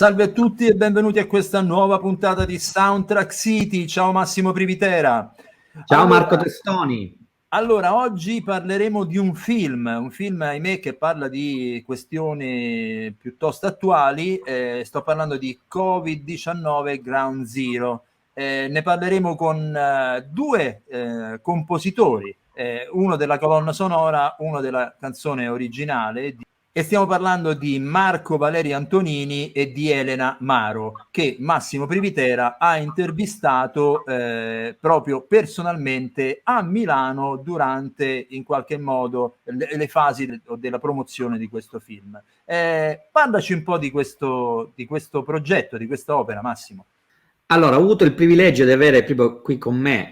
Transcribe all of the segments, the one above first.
Salve a tutti e benvenuti a questa nuova puntata di Soundtrack City. Ciao Massimo Privitera. Ciao Marco Testoni. Allora, oggi parleremo di un film ahimè che parla di questioni piuttosto attuali. Sto parlando di Covid-19 Ground Zero. Ne parleremo con due compositori, uno della colonna sonora, uno della canzone originale. E stiamo parlando di Marco Valerio Antonini e di Elena Maro, che Massimo Privitera ha intervistato proprio personalmente a Milano durante, in qualche modo, le fasi della promozione di questo film. Parlaci un po' di questo progetto, di questa opera, Massimo. Allora, ho avuto il privilegio di avere proprio qui con me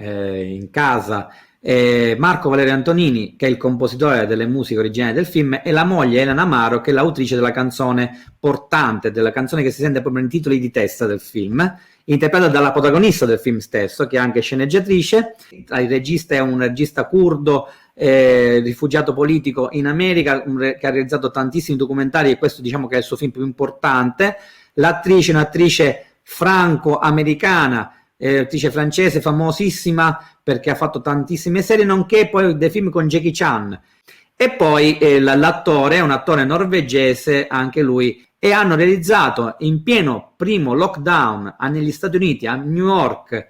in casa Marco Valerio Antonini, che è il compositore delle musiche originali del film, e la moglie Elena Amaro, che è l'autrice della canzone portante, della canzone che si sente proprio nei titoli di testa del film, interpretata dalla protagonista del film stesso, che è anche sceneggiatrice. Il regista è un regista curdo, rifugiato politico in America, che ha realizzato tantissimi documentari, e questo diciamo che è il suo film più importante. L'attrice è un'attrice franco-americana, attrice francese famosissima perché ha fatto tantissime serie, nonché poi dei film con Jackie Chan. E poi l'attore è un attore norvegese, anche lui, e hanno realizzato in pieno primo lockdown negli Stati Uniti, a New York,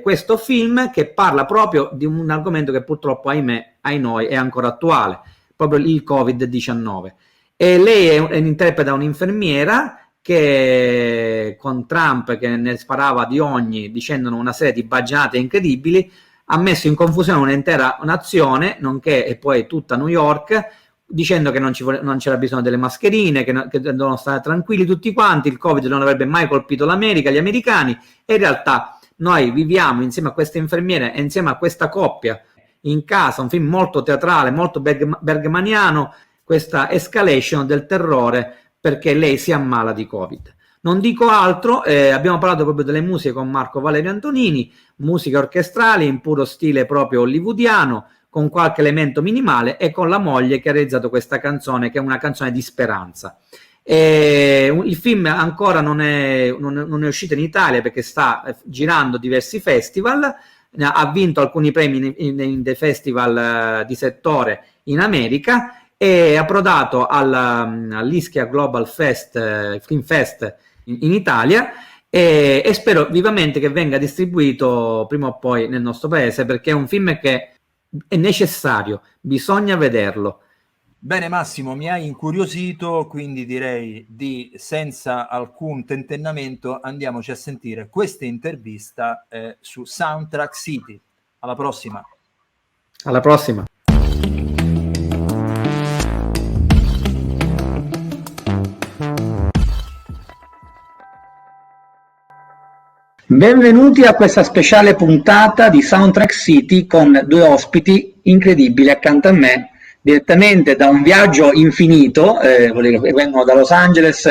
questo film che parla proprio di un argomento che purtroppo, ahimè, ai noi, è ancora attuale, proprio il Covid-19. E lei interpreta un'infermiera che con Trump, che ne sparava di ogni, dicendo una serie di baggianate incredibili, ha messo in confusione un'intera nazione, nonché e poi tutta New York, dicendo che non c'era bisogno delle mascherine, che devono stare tranquilli tutti quanti, il Covid non avrebbe mai colpito l'America, gli americani, e in realtà noi viviamo insieme a queste infermiere e insieme a questa coppia in casa, un film molto teatrale, molto bergmaniano, questa escalation del terrore perché lei si ammala di Covid. Non dico altro, abbiamo parlato proprio delle musiche con Marco Valerio Antonini, musiche orchestrali in puro stile proprio hollywoodiano, con qualche elemento minimale, e con la moglie che ha realizzato questa canzone, che è una canzone di speranza. Il film ancora non è uscito in Italia perché sta girando diversi festival, ha vinto alcuni premi in dei festival di settore in America, è approdato all'Ischia Global Fest, Film Fest in Italia, e spero vivamente che venga distribuito prima o poi nel nostro paese, perché è un film che è necessario, bisogna vederlo. Bene Massimo, mi hai incuriosito, quindi direi di senza alcun tentennamento andiamoci a sentire questa intervista su Soundtrack City. Alla prossima. Alla prossima. Benvenuti a questa speciale puntata di Soundtrack City con due ospiti incredibili accanto a me, direttamente da un viaggio infinito, vengono da Los Angeles,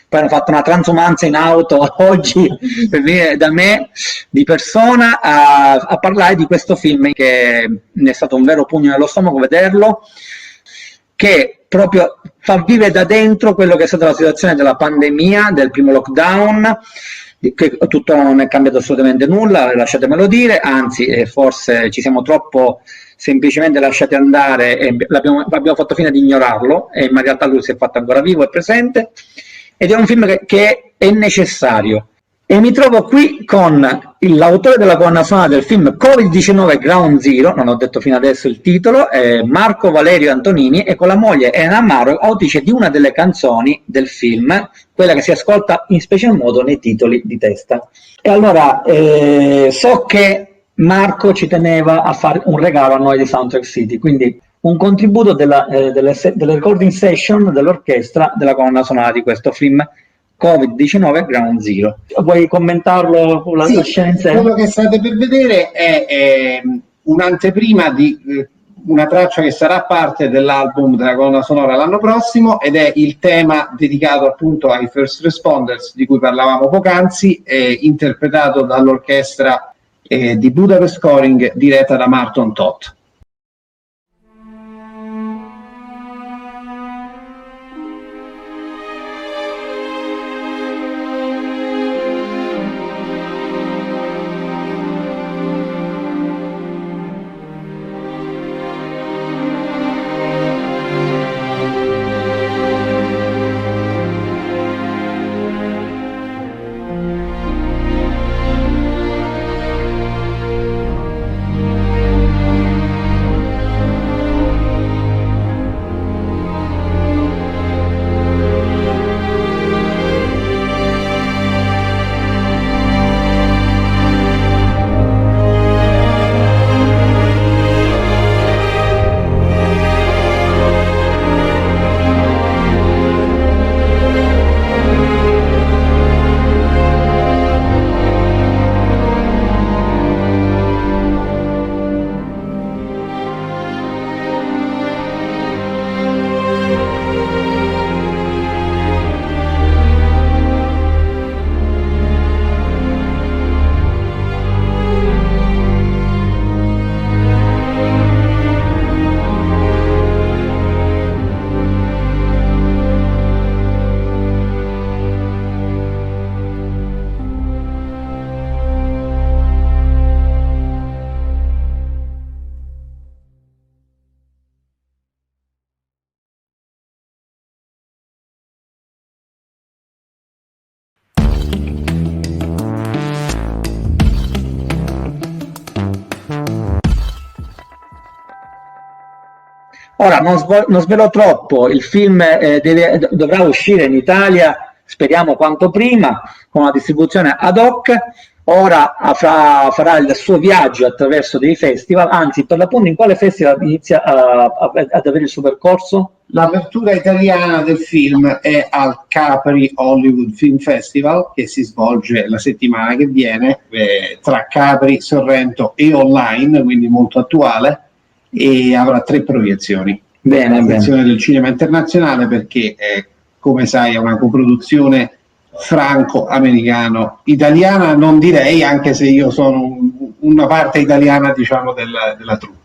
poi hanno fatto una transumanza in auto oggi per venire da me di persona a parlare di questo film che è stato un vero pugno nello stomaco vederlo, che proprio fa vivere da dentro quello che è stata la situazione della pandemia, del primo lockdown, che tutto non è cambiato assolutamente nulla, lasciatemelo dire, anzi forse ci siamo troppo semplicemente lasciati andare e abbiamo fatto fine di ignorarlo, ma in realtà lui si è fatto ancora vivo e presente, ed è un film che è necessario. E mi trovo qui con l'autore della colonna sonora del film Covid-19 Ground Zero, non ho detto fino adesso il titolo, Marco Valerio Antonini, e con la moglie Elena Amaro, autrice di una delle canzoni del film, quella che si ascolta in special modo nei titoli di testa. E allora, so che Marco ci teneva a fare un regalo a noi di Soundtrack City, quindi un contributo delle recording session dell'orchestra della colonna sonora di questo film Covid-19 Ground Zero. Vuoi commentarlo con la scienza? Quello che state per vedere è un'anteprima di una traccia che sarà parte dell'album della colonna sonora l'anno prossimo, ed è il tema dedicato appunto ai first responders di cui parlavamo poc'anzi, interpretato dall'orchestra di Budapest Scoring diretta da Marton Toth. Ora, non svelo troppo, il film dovrà uscire in Italia, speriamo quanto prima, con una distribuzione ad hoc. Ora farà il suo viaggio attraverso dei festival, anzi, per l'appunto, in quale festival inizia ad avere il suo percorso? L'apertura italiana del film è al Capri Hollywood Film Festival, che si svolge la settimana che viene tra Capri, Sorrento e online, quindi molto attuale, e avrà 3 proiezioni. Bene, proiezione del cinema internazionale, perché come sai è una coproduzione franco-americano-italiana, non direi, anche se io sono una parte italiana, diciamo, della troupe.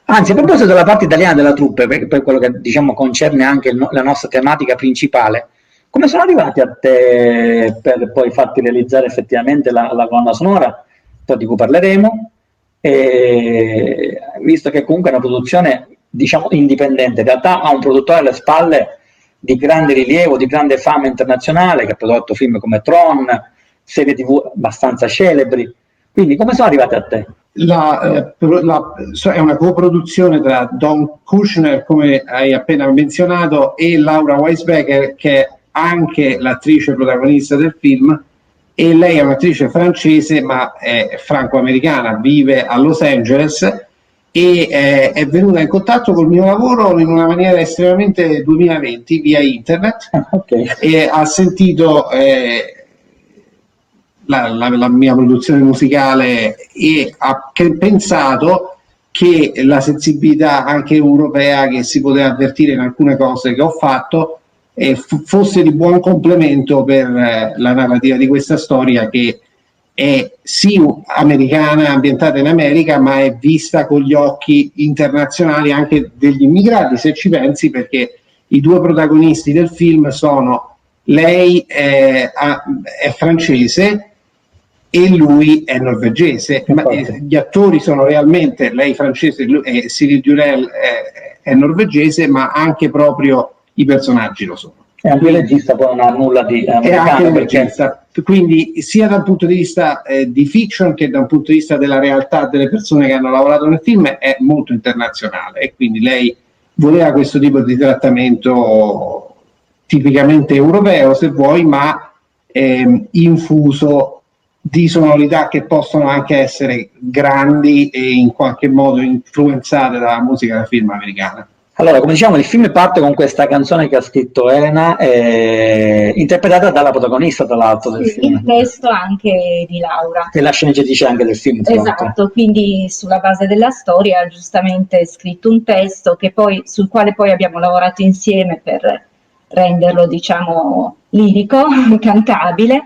Anzi, a proposito della parte italiana della troupe, per quello che diciamo concerne anche la nostra tematica principale, come sono arrivati a te per poi farti realizzare effettivamente la colonna sonora, di cui parleremo, visto che comunque è una produzione, diciamo, indipendente, in realtà ha un produttore alle spalle di grande rilievo, di grande fama internazionale, che ha prodotto film come Tron, serie TV abbastanza celebri. Quindi come sono arrivati a te? È una coproduzione tra Don Kushner, come hai appena menzionato, e Laura Weisbecker, che è anche l'attrice protagonista del film, e lei è un'attrice francese ma è franco-americana, vive a Los Angeles e è venuta in contatto col mio lavoro in una maniera estremamente 2020 via internet. Okay. E ha sentito la mia produzione musicale e ha pensato che la sensibilità anche europea che si poteva avvertire in alcune cose che ho fatto fosse di buon complemento per la narrativa di questa storia, che è sì americana, ambientata in America, ma è vista con gli occhi internazionali anche degli immigrati, se ci pensi, perché i 2 protagonisti del film sono lei è francese e lui è norvegese, ma gli attori sono realmente lei francese e Cyril Durel è norvegese, ma anche proprio i personaggi lo sono. E anche il regista poi non ha nulla di americano, regista. Quindi sia dal punto di vista di fiction che dal punto di vista della realtà delle persone che hanno lavorato nel film è molto internazionale, e quindi lei voleva questo tipo di trattamento tipicamente europeo, se vuoi, ma infuso di sonorità che possono anche essere grandi e in qualche modo influenzate dalla musica da film americana. Allora, come diciamo, il film parte con questa canzone che ha scritto Elena, interpretata dalla protagonista, tra l'altro, del film. Il testo anche di Laura. Che è la sceneggiatrice anche del film. Esatto, quindi sulla base della storia ha giustamente scritto un testo sul quale poi abbiamo lavorato insieme per renderlo, diciamo, lirico, cantabile,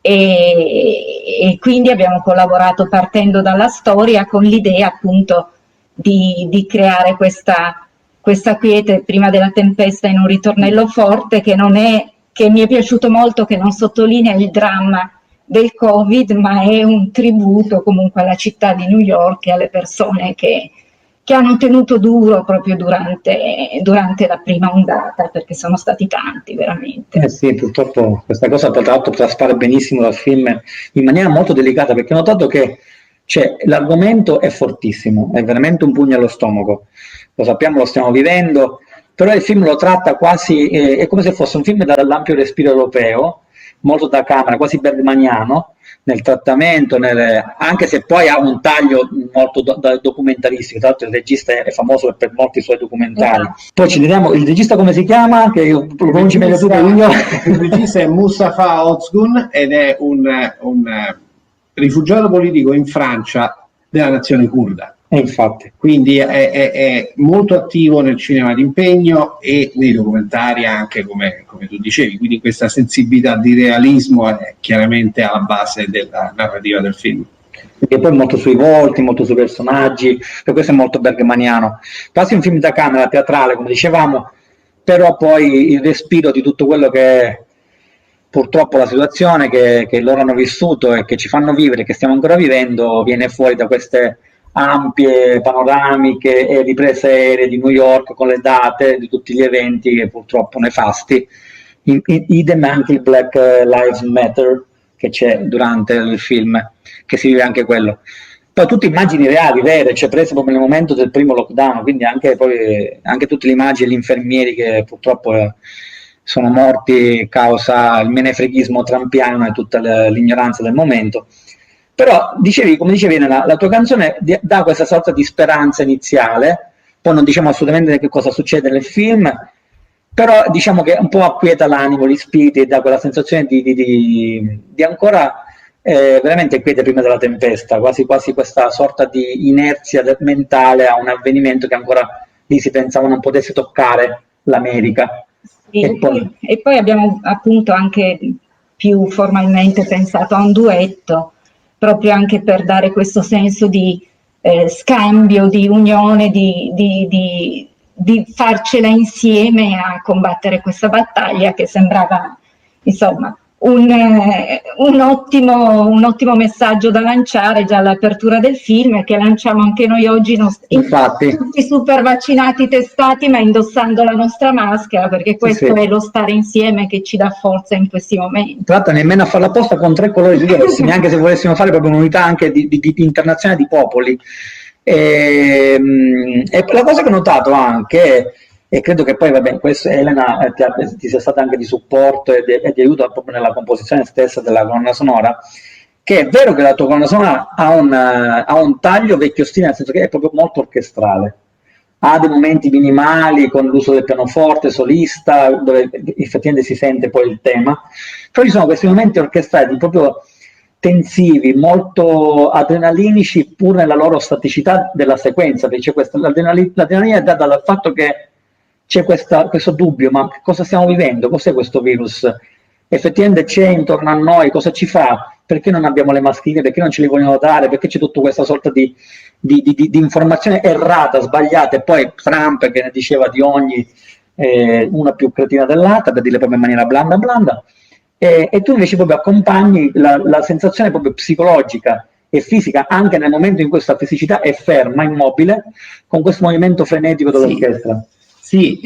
e quindi abbiamo collaborato partendo dalla storia con l'idea appunto di creare questa quiete prima della tempesta in un ritornello forte che mi è piaciuto molto, che non sottolinea il dramma del Covid, ma è un tributo comunque alla città di New York e alle persone che hanno tenuto duro proprio durante la prima ondata, perché sono stati tanti veramente. Sì, purtroppo questa cosa tra l'altro traspare benissimo dal film in maniera molto delicata, perché ho notato che l'argomento è fortissimo, è veramente un pugno allo stomaco, lo sappiamo, lo stiamo vivendo, però il film lo tratta quasi, è come se fosse un film dall'ampio respiro europeo, molto da camera, quasi bergmaniano nel trattamento, anche se poi ha un taglio molto documentaristico. Tra l'altro il regista è famoso per molti suoi documentari. Poi ci diremo il regista come si chiama, che io pronunci meglio tu che io. Il regista è Mustafa Ozgun ed è un rifugiato politico in Francia della nazione curda. Infatti. Quindi è molto attivo nel cinema d'impegno e nei documentari anche, come tu dicevi, quindi questa sensibilità di realismo è chiaramente alla base della narrativa del film. Perché poi molto sui volti, molto sui personaggi, per questo è molto bergmaniano. Quasi un film da camera, teatrale, come dicevamo, però poi il respiro di tutto quello che è purtroppo la situazione che loro hanno vissuto e che ci fanno vivere, che stiamo ancora vivendo, viene fuori da queste ampie panoramiche e riprese aeree di New York con le date di tutti gli eventi che purtroppo nefasti. Idem anche il Black Lives Matter che c'è durante il film, che si vive anche quello. Poi tutte immagini reali, vere, cioè prese proprio nel momento del primo lockdown, quindi anche tutte le immagini degli infermieri che purtroppo sono morti causa il menefreghismo trampiano e tutta l'ignoranza del momento. Però come dicevi, la tua canzone dà questa sorta di speranza iniziale, poi non diciamo assolutamente che cosa succede nel film, però diciamo che un po' acquieta l'animo, gli spiriti e dà quella sensazione di ancora veramente quiete prima della tempesta, quasi questa sorta di inerzia mentale a un avvenimento che ancora lì si pensava non potesse toccare l'America. E poi abbiamo appunto anche più formalmente pensato a un duetto, proprio anche per dare questo senso di scambio, di unione, di farcela insieme a combattere questa battaglia che sembrava, insomma, un ottimo messaggio da lanciare già all'apertura del film, e che lanciamo anche noi oggi, tutti super vaccinati, testati, ma indossando la nostra maschera, perché questo è lo stare insieme che ci dà forza in questi momenti. Tra l'altro nemmeno a farla apposta con 3 colori diversi, neanche se volessimo fare proprio un'unità anche di internazionale di popoli. E la cosa che ho notato anche, e credo che poi, vabbè, questo Elena ti sia stata anche di supporto e di aiuto proprio nella composizione stessa della colonna sonora, che è vero che la tua colonna sonora ha un taglio vecchio stile, nel senso che è proprio molto orchestrale, ha dei momenti minimali con l'uso del pianoforte solista, dove effettivamente si sente poi il tema, poi ci sono questi momenti orchestrali proprio tensivi, molto adrenalinici, pur nella loro staticità della sequenza, perché c'è l'adrenalina è data dal fatto che c'è questo dubbio, ma cosa stiamo vivendo? Cos'è questo virus? Effettivamente c'è intorno a noi, cosa ci fa? Perché non abbiamo le mascherine? Perché non ce le vogliono dare? Perché c'è tutta questa sorta di informazione errata, sbagliata, e poi Trump che ne diceva di ogni, una più cretina dell'altra, per dirle proprio in maniera blanda, e tu invece proprio accompagni la sensazione proprio psicologica e fisica, anche nel momento in cui questa fisicità è ferma, immobile, con questo movimento frenetico dell'orchestra. Sì,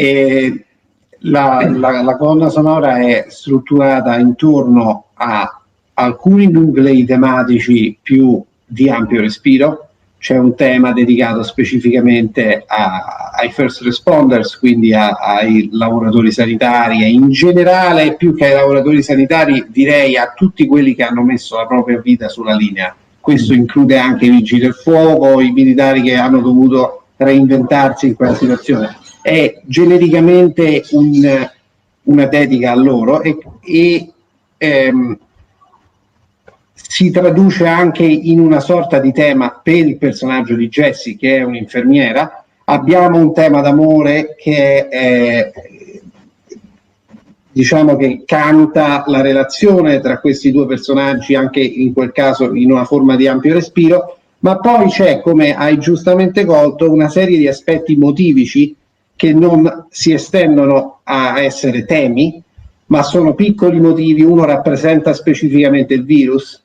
la colonna sonora è strutturata intorno a alcuni nuclei tematici più di ampio respiro. C'è un tema dedicato specificamente ai first responders, quindi ai lavoratori sanitari, e in generale, più che ai lavoratori sanitari, direi a tutti quelli che hanno messo la propria vita sulla linea. Questo include anche i vigili del fuoco, i militari che hanno dovuto reinventarsi in quella situazione. È genericamente una dedica a loro e si traduce anche in una sorta di tema per il personaggio di Jessie, che è un'infermiera. Abbiamo un tema d'amore che diciamo che canta la relazione tra questi due personaggi, anche in quel caso in una forma di ampio respiro, ma poi c'è, come hai giustamente colto, una serie di aspetti motivici che non si estendono a essere temi, ma sono piccoli motivi. Uno rappresenta specificamente il virus,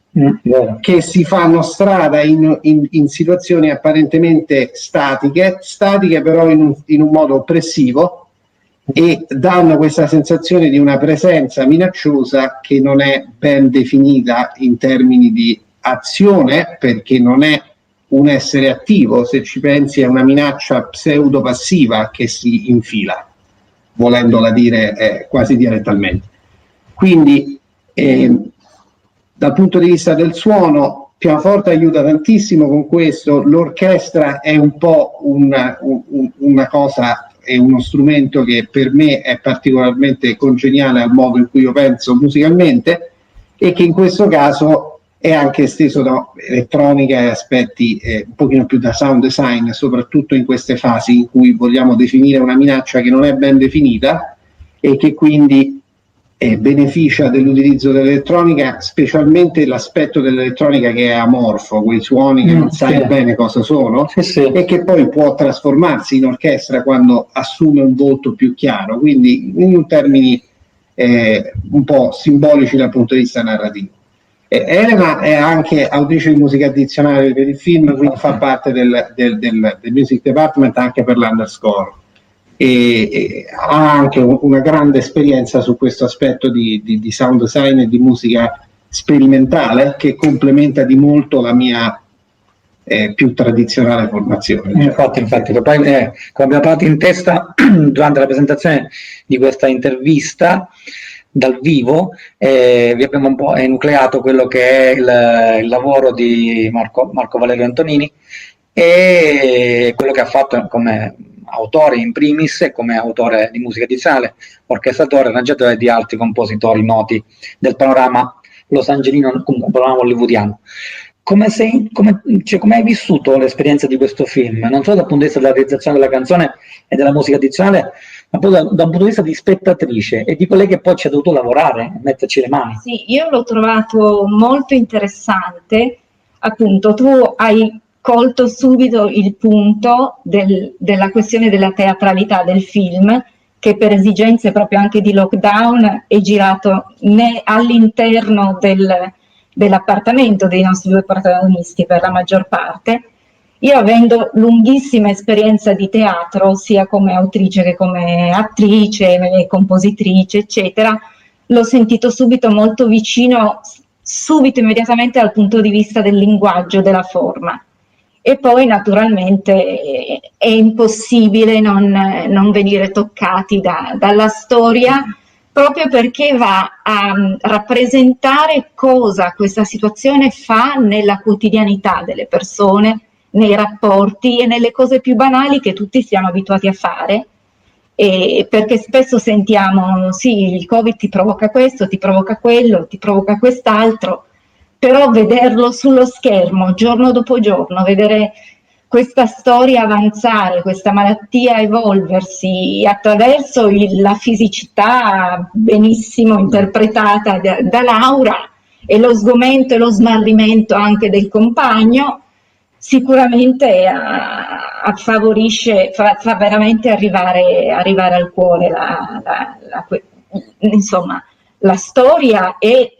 che si fanno strada in situazioni apparentemente statiche però in un modo oppressivo, e danno questa sensazione di una presenza minacciosa che non è ben definita in termini di azione, perché non è un essere attivo. Se ci pensi, è una minaccia pseudo-passiva che si infila, volendola dire quasi dialettalmente. Quindi dal punto di vista del suono, pianoforte aiuta tantissimo con questo, l'orchestra è un po' una cosa, è uno strumento che per me è particolarmente congeniale al modo in cui io penso musicalmente, e che in questo caso è anche esteso da elettronica e aspetti un pochino più da sound design, soprattutto in queste fasi in cui vogliamo definire una minaccia che non è ben definita, e che quindi beneficia dell'utilizzo dell'elettronica, specialmente l'aspetto dell'elettronica che è amorfo, quei suoni che non sai bene cosa sono, e che poi può trasformarsi in orchestra quando assume un volto più chiaro, quindi in termini un po' simbolici dal punto di vista narrativo. Elena è anche autrice di musica addizionale per il film, quindi fa parte del music department anche per l'underscore, e ha anche una grande esperienza su questo aspetto di sound design e di musica sperimentale, che complementa di molto la mia più tradizionale formazione. Infatti, poi, come abbiamo parlato in testa durante la presentazione di questa intervista dal vivo, vi abbiamo un po' enucleato quello che è il lavoro di Marco Valerio Antonini e quello che ha fatto come autore in primis e come autore di musica tradizionale, orchestratore, arrangiatore di altri compositori noti del panorama losangelino, comunque panorama hollywoodiano. Come hai vissuto l'esperienza di questo film? Non solo dal punto di vista della realizzazione della canzone e della musica tradizionale, ma proprio da un punto di vista di spettatrice e di quella che poi ci ha dovuto lavorare, metterci le mani. Sì, io l'ho trovato molto interessante. Appunto, tu hai colto subito il punto della questione della teatralità del film, che per esigenze proprio anche di lockdown è girato all'interno dell'appartamento dei nostri due protagonisti per la maggior parte. Io, avendo lunghissima esperienza di teatro, sia come autrice che come attrice, compositrice, eccetera, l'ho sentito subito molto vicino, immediatamente dal punto di vista del linguaggio, della forma. E poi naturalmente è impossibile non venire toccati dalla storia, proprio perché va a rappresentare cosa questa situazione fa nella quotidianità delle persone, nei rapporti e nelle cose più banali che tutti siamo abituati a fare, perché spesso sentiamo sì, il Covid ti provoca questo, ti provoca quello, ti provoca quest'altro, però vederlo sullo schermo giorno dopo giorno, vedere questa storia avanzare, questa malattia evolversi attraverso la fisicità benissimo interpretata da Laura e lo sgomento e lo smarrimento anche del compagno, sicuramente favorisce, fa veramente arrivare al cuore insomma, la storia e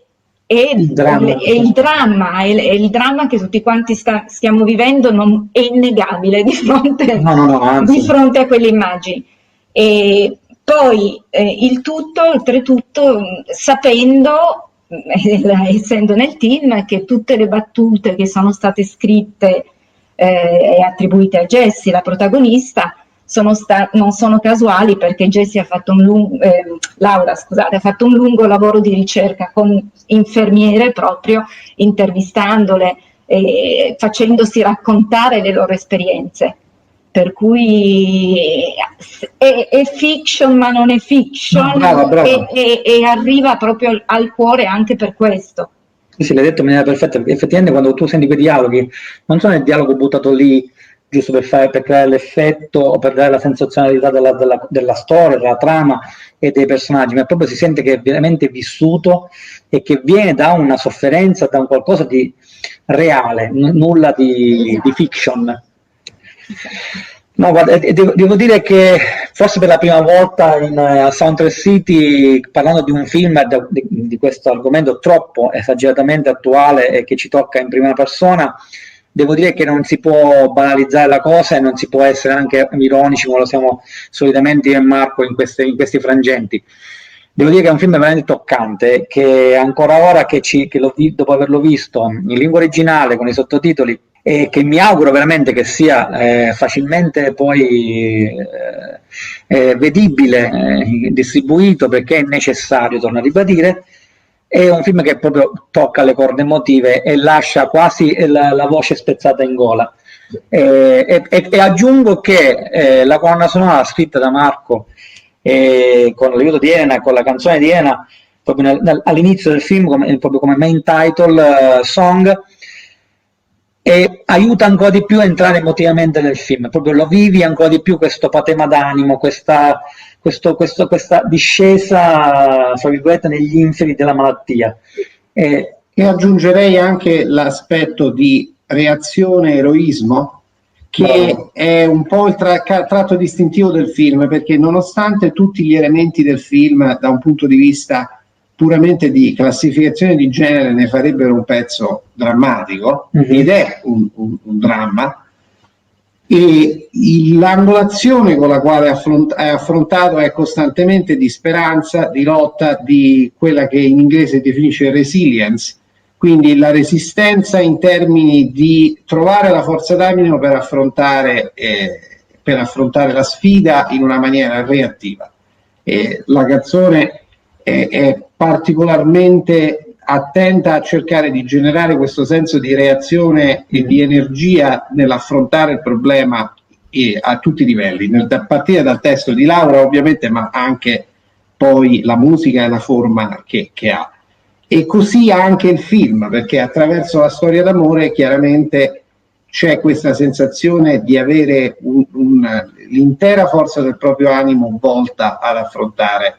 il dramma che tutti quanti stiamo vivendo è innegabile di fronte a quelle immagini. E poi oltretutto, sapendo, essendo nel team, che tutte le battute che sono state scritte e attribuite a Jessie, la protagonista, non sono casuali, perché Jessie Laura, scusate, ha fatto un lungo lavoro di ricerca con infermiere, proprio intervistandole e facendosi raccontare le loro esperienze. Per cui è fiction, ma non è fiction, brava. E arriva proprio al cuore anche per questo. Sì, l'hai detto in maniera perfetta, perché effettivamente quando tu senti quei dialoghi, non sono il dialogo buttato lì giusto per creare l'effetto o per dare la sensazionalità della storia, della trama e dei personaggi, ma proprio si sente che è veramente vissuto e che viene da una sofferenza, da un qualcosa di reale, nulla di fiction. No, guarda, devo dire che forse per la prima volta a Soundtrack City, parlando di un film di questo argomento troppo esageratamente attuale e che ci tocca in prima persona, devo dire che non si può banalizzare la cosa e non si può essere anche ironici come lo siamo solitamente io e Marco in questi frangenti. Devo dire che è un film veramente toccante, che ancora ora dopo averlo visto in lingua originale con i sottotitoli, e che mi auguro veramente che sia facilmente poi vedibile, distribuito, perché è necessario, torno a ribadire. È un film che proprio tocca le corde emotive e lascia quasi la voce spezzata in gola. E aggiungo che la colonna sonora scritta da Marco con l'aiuto di Elena, con la canzone di Elena, proprio all'inizio del film, proprio come main title song, e aiuta ancora di più a entrare emotivamente nel film, proprio lo vivi ancora di più questo patema d'animo, questa discesa, fra virgolette, negli inferi della malattia. E aggiungerei anche l'aspetto di reazione-eroismo, che è un po' il tratto distintivo del film, perché nonostante tutti gli elementi del film, da un punto di vista puramente di classificazione di genere, ne farebbero un pezzo drammatico, ed è un dramma, e l'angolazione con la quale è affrontato è costantemente di speranza, di lotta, di quella che in inglese definisce resilience, quindi la resistenza in termini di trovare la forza d'animo per affrontare la sfida in una maniera reattiva. La canzone è particolarmente attenta a cercare di generare questo senso di reazione e di energia nell'affrontare il problema a tutti i livelli, a partire dal testo di Laura ovviamente, ma anche poi la musica e la forma che ha. E così anche il film, perché attraverso la storia d'amore chiaramente c'è questa sensazione di avere l'intera forza del proprio animo volta ad affrontare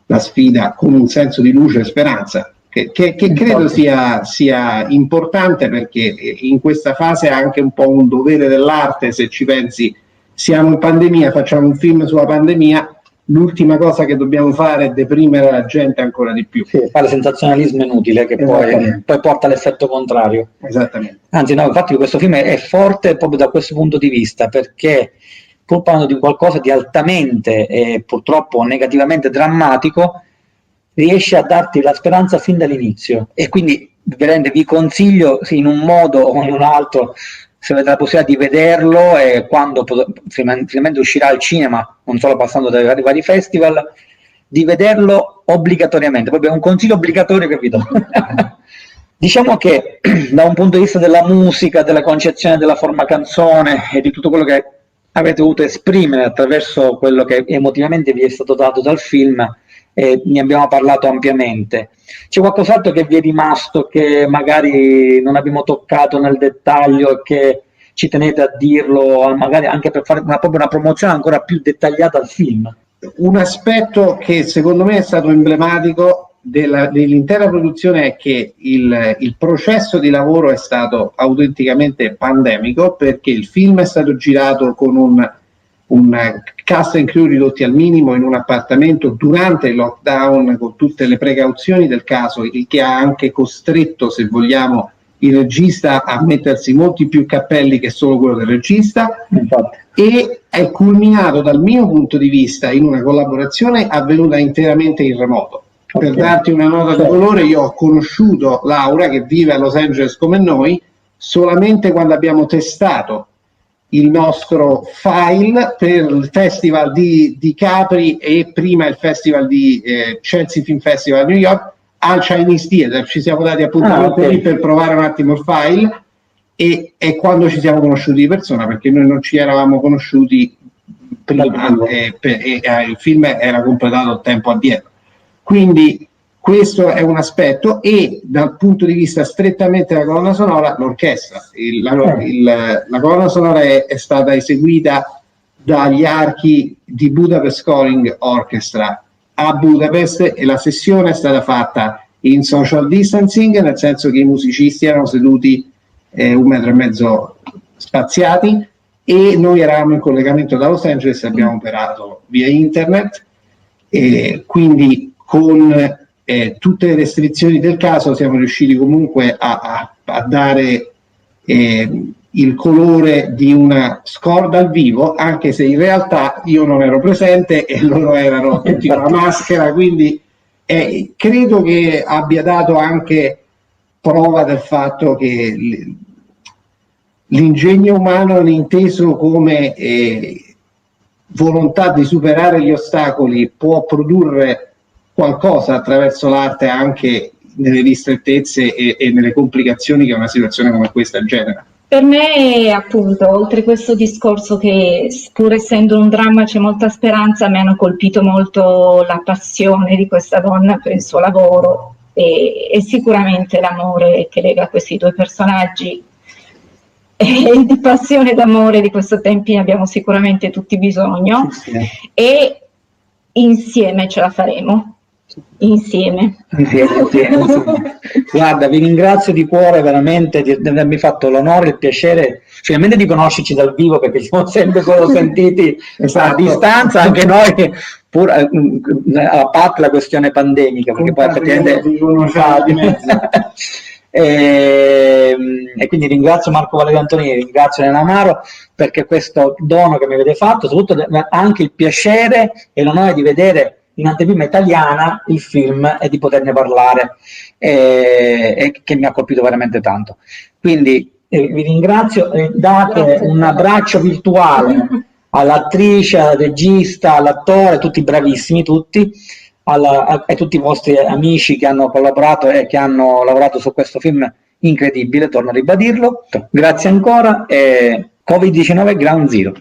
la sfida con un senso di luce e speranza, che credo sia importante, perché in questa fase è anche un po' un dovere dell'arte. Se ci pensi, siamo in pandemia, facciamo un film sulla pandemia, l'ultima cosa che dobbiamo fare è deprimere la gente ancora di più. Sì, fare sensazionalismo inutile che poi porta all'effetto contrario. Esattamente. Anzi, no, infatti questo film è forte proprio da questo punto di vista, perché pur parlando di qualcosa di altamente e purtroppo negativamente drammatico, riesce a darti la speranza fin dall'inizio. E quindi veramente vi consiglio, in un modo o in un altro, se avete la possibilità di vederlo, e quando finalmente uscirà al cinema, non solo passando dai vari festival, di vederlo obbligatoriamente, proprio è un consiglio obbligatorio che vi do. Diciamo che da un punto di vista della musica, della concezione della forma canzone e di tutto quello che avete dovuto esprimere attraverso quello che emotivamente vi è stato dato dal film, ne abbiamo parlato ampiamente. C'è qualcos'altro che vi è rimasto che magari non abbiamo toccato nel dettaglio e che ci tenete a dirlo, magari anche per fare proprio una promozione ancora più dettagliata al film? Un aspetto che secondo me è stato emblematico dell'intera produzione è che il processo di lavoro è stato autenticamente pandemico, perché il film è stato girato con un cast and crew ridotti al minimo in un appartamento durante il lockdown, con tutte le precauzioni del caso, il che ha anche costretto, se vogliamo, il regista a mettersi molti più cappelli che solo quello del regista. Infatti. E è culminato dal mio punto di vista in una collaborazione avvenuta interamente in remoto. Okay. Per darti una nota di colore, io ho conosciuto Laura, che vive a Los Angeles come noi, solamente quando abbiamo testato il nostro file per il festival di Capri e prima il festival di Chelsea Film Festival a New York al Chinese Theatre. Ci siamo dati appuntamento lì per provare un attimo il file, e quando ci siamo conosciuti di persona, perché noi non ci eravamo conosciuti prima, il film era completato tempo addietro. Quindi questo è un aspetto. E dal punto di vista strettamente della colonna sonora, l'orchestra, la colonna sonora è stata eseguita dagli archi di Budapest Scoring Orchestra a Budapest, e la sessione è stata fatta in social distancing, nel senso che i musicisti erano seduti 1,5 metri spaziati, e noi eravamo in collegamento da Los Angeles e abbiamo operato via internet, e quindi con tutte le restrizioni del caso siamo riusciti comunque a dare il colore di una score dal vivo, anche se in realtà io non ero presente e loro erano tutti con la maschera, quindi credo che abbia dato anche prova del fatto che l'ingegno umano è inteso come volontà di superare gli ostacoli può produrre qualcosa attraverso l'arte, anche nelle ristrettezze e nelle complicazioni che una situazione come questa genera. Per me, appunto, oltre questo discorso che pur essendo un dramma c'è molta speranza, mi hanno colpito molto la passione di questa donna per il suo lavoro e sicuramente l'amore che lega questi due personaggi. E di passione e d'amore di questo tempo ne abbiamo sicuramente tutti bisogno, e insieme ce la faremo. Insieme. Guarda, vi ringrazio di cuore veramente di avermi fatto l'onore e il piacere finalmente di conoscerci dal vivo, perché ci siamo sempre solo sentiti a distanza, anche noi, pur a parte la questione pandemica, perché poi effettivamente e quindi ringrazio Marco Valerio Antonini, ringrazio Elena Amaro, perché questo dono che mi avete fatto, soprattutto anche il piacere e l'onore di vedere in anteprima italiana il film e di poterne parlare, e che mi ha colpito veramente tanto. Quindi vi ringrazio, date un abbraccio virtuale all'attrice, al regista, all'attore, tutti bravissimi, tutti, e tutti i vostri amici che hanno collaborato e che hanno lavorato su questo film incredibile, torno a ribadirlo. Grazie ancora e Covid-19 Ground Zero.